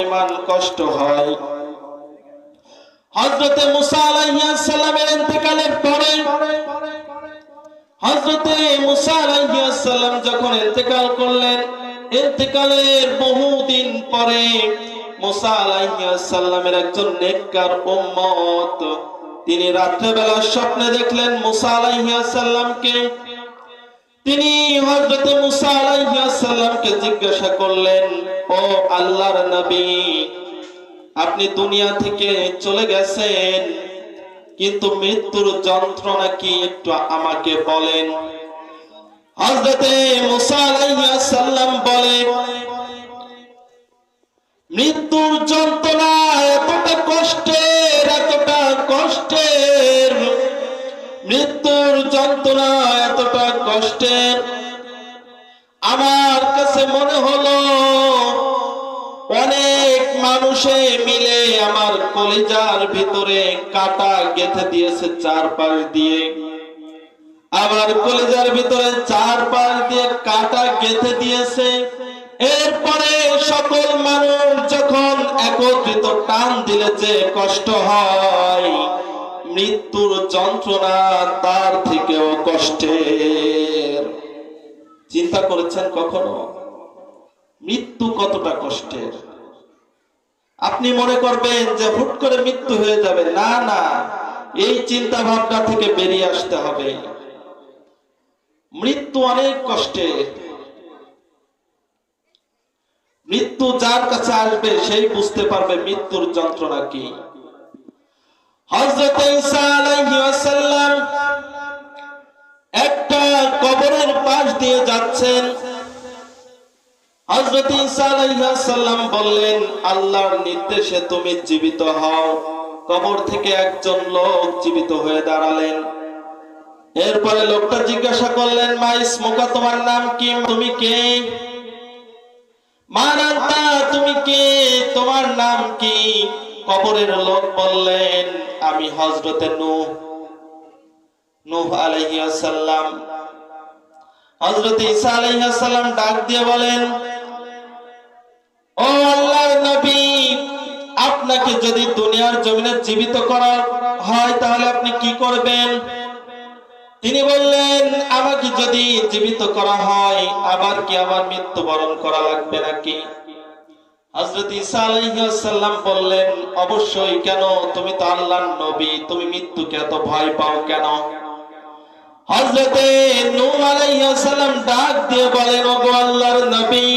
পরিমাণ কষ্ট হয়। হযরতে মুসা আলাইহিস সালামের ইন্তেকালের পরে হযরতে মুসা আলাইহিস সালাম যখন ইন্তেকাল করলেন, ইন্তেকালের বহুদিন পরে মুসা আলাইহিস সালামের একজন নেককার উম্মত তিনি রাত্রিবেলা স্বপ্নে দেখলেন মুসা আলাইহিস সালামকে। তিনি হযরতে মুসা আলাইহিস সালামকে জিজ্ঞাসা করলেন, ও আল্লাহর নবী, আপনি দুনিয়া থেকে চলে গেছেন, কিন্তু মৃত্যুর যন্ত্রণা কি একটু আমাকে বলেন। হযরতে মুসা আলাইহিস সালাম বলেন, মৃত্যুর যন্ত্রণা এতটা কষ্টের, এতটা কষ্টের, মৃত্যুর যন্ত্রণা এতটা কষ্টের, আমার কাছে মনে হলো অনেক মানুষে মিলে আমার কলিজার ভিতরে কাঁটা গেঁথে দিয়েছে চারপাশ দিয়ে, আমার কলিজার ভিতরে চারপাশ দিয়ে কাঁটা গেঁথে দিয়েছে। এরপরে সকল মানুষ যখন একত্রিত টান দিলে যে কষ্ট হয়, মৃত্যুর যন্ত্রণা তার থেকেও কষ্টের। চিন্তা করেছেন কখনো মৃত্যু কতটা কষ্টের? আপনি মনে করবেন যে হুট করে মৃত্যু হয়ে যাবে, না না, এই চিন্তা ভাবনা থেকে বেরিয়ে আসতে হবে। মৃত্যু অনেক কষ্টের। মৃত্যু যার কাছে আসবে সেই বুঝতে পারবে মৃত্যুর যন্ত্রণা কি। হযরত ঈসা আলাইহিস সালাম একটা কবরের পাশ দিয়ে যাচ্ছেন। হযরত ঈসা আলাইহিস সালাম বললেন, আল্লাহর নির্দেশে তুমি জীবিত হও। কবর থেকে একজন লোক জীবিত হয়ে দাঁড়ালেন। এরপরে লোকটা জিজ্ঞাসা করলেন, মা ইসমুকা, তোমার নাম কি, তুমি কে? মা আনতা, তুমি কে, তোমার নাম কি? কবরের লোক বললেন, আমি হযরতে নূহ আলাইহিস সালাম। হযরত ঈসা আলাইহিস সালাম ডাক দিয়ে বলেন, ও আল্লাহর নবী, আপনাকে যদি দুনিয়ার জমিনে জীবিত করা হয় তাহলে আপনি কি করবেন? তিনি বললেন, আমাকে যদি জীবিত করা হয় আবার কি আমার মৃত্যুবরণ করা লাগবে নাকি? হযরত ঈসা আলাইহিস সালাম বললেন, অবশ্যই, কেন? তুমি তো আল্লাহর নবী, তুমি মৃত্যুকে এত ভয় পাও কেন? হযরতে নূহ আলাইহিস সালাম ডাক দিয়ে বলেন, ওগো আল্লাহর নবী,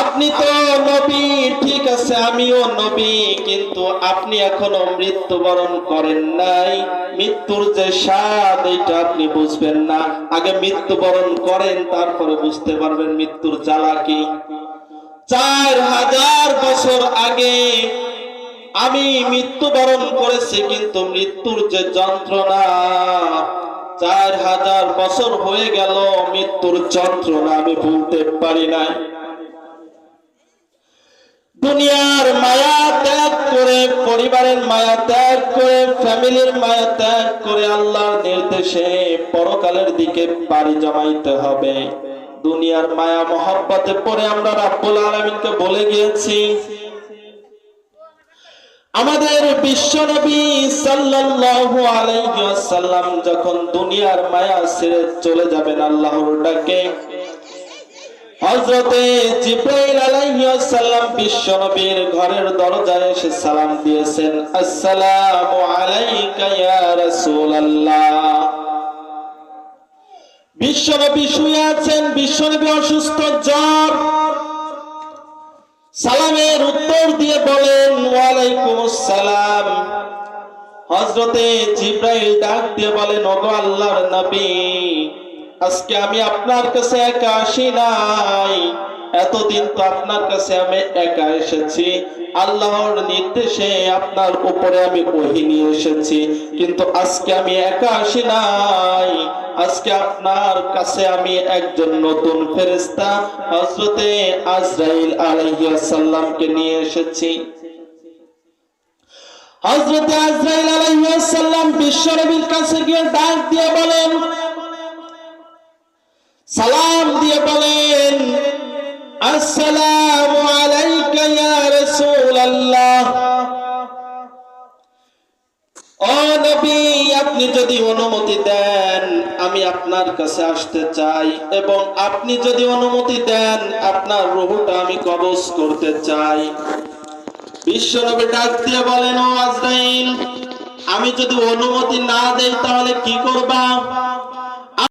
আপনি তো নবী, ঠিক আছে, আমিও নবী, কিন্তু আপনি এখনো মৃত্যুবরণ করেন নাই। মৃত্যুর যে স্বাদ এটা আপনি বুঝবেন না। আগে মৃত্যুবরণ করেন, তারপরে বুঝতে পারবেন মৃত্যুর জ্বালা কি। 4000 বছর আগে আমি মৃত্যুবরণ করেছি, কিন্তু মৃত্যুর যে যন্ত্রণা, 4000 বছর হয়ে গেল, মৃত্যুর যন্ত্রণা আমি ভুলতে পারি না। দুনিয়ার মায়া ত্যাগ করে, পরিবারের মায়া ত্যাগ করে, ফ্যামিলির মায়া ত্যাগ করে আল্লাহর নির্দেশে পরকালের দিকে পাড়ি জমাইতে হবে। দুনিয়ার মায়া মহব্বতে পড়ে আমরা রাব্বুল আলামিনকে বলে গিয়েছি। আমাদের বিশ্বনবী সাল্লাল্লাহু আলাইহি ওয়াসাল্লাম যখন দুনিয়ার মায়া ছেড়ে চলে যাবেন আল্লাহর ডাকে, হযরতে জিবরাইল আলাইহিস সালাম বিশ্বনবীর ঘরের দরজায় এসে সালাম দিয়েছেন, আসসালামু আলাইকা ইয়া রাসূলুল্লাহ। বিশ্বনবী শুয়ে আছেন, বিশ্বনবী অসুস্থ, জ্বর। সালামের উত্তর দিয়ে বলেন, ওয়া আলাইকুমুস সালাম। হযরতে জিবরাইল ডাক দিয়ে বলেন, ওগো আল্লাহর নবী, আজকে আমি আপনার কাছে একা আসি নাই, এতদিন তো আপনার কাছে আমি একা এসেছি। আল্লাহর নির্দেশে আপনার উপরে আমি ওহী নিয়ে এসেছি, কিন্তু আজকে আমি একা আসি নাই। আজকে আপনার কাছে আমি একজন নতুন ফেরেশতা হযরতে আজরাইল আলাইহিস সালামকে নিয়ে এসেছি। হযরতে আজরাইল আলাইহিস সালাম বিশ্বনবীর কাছে গিয়ে ডাক দিয়ে বলেন, সালাম দিয়ে বলেন, আসসালামু আলাইকা ইয়া রাসূলুল্লাহ। ও নবী, আপনি যদি অনুমতি দেন আমি আপনার কাছে আসতে চাই, এবং আপনি যদি অনুমতি দেন আপনার রূহটা আমি কবজ করতে চাই। বিশ্বনবী ডাক দিয়ে বলেন, ও আজরাইল, আমি যদি অনুমতি না দেই তাহলে কি করবা?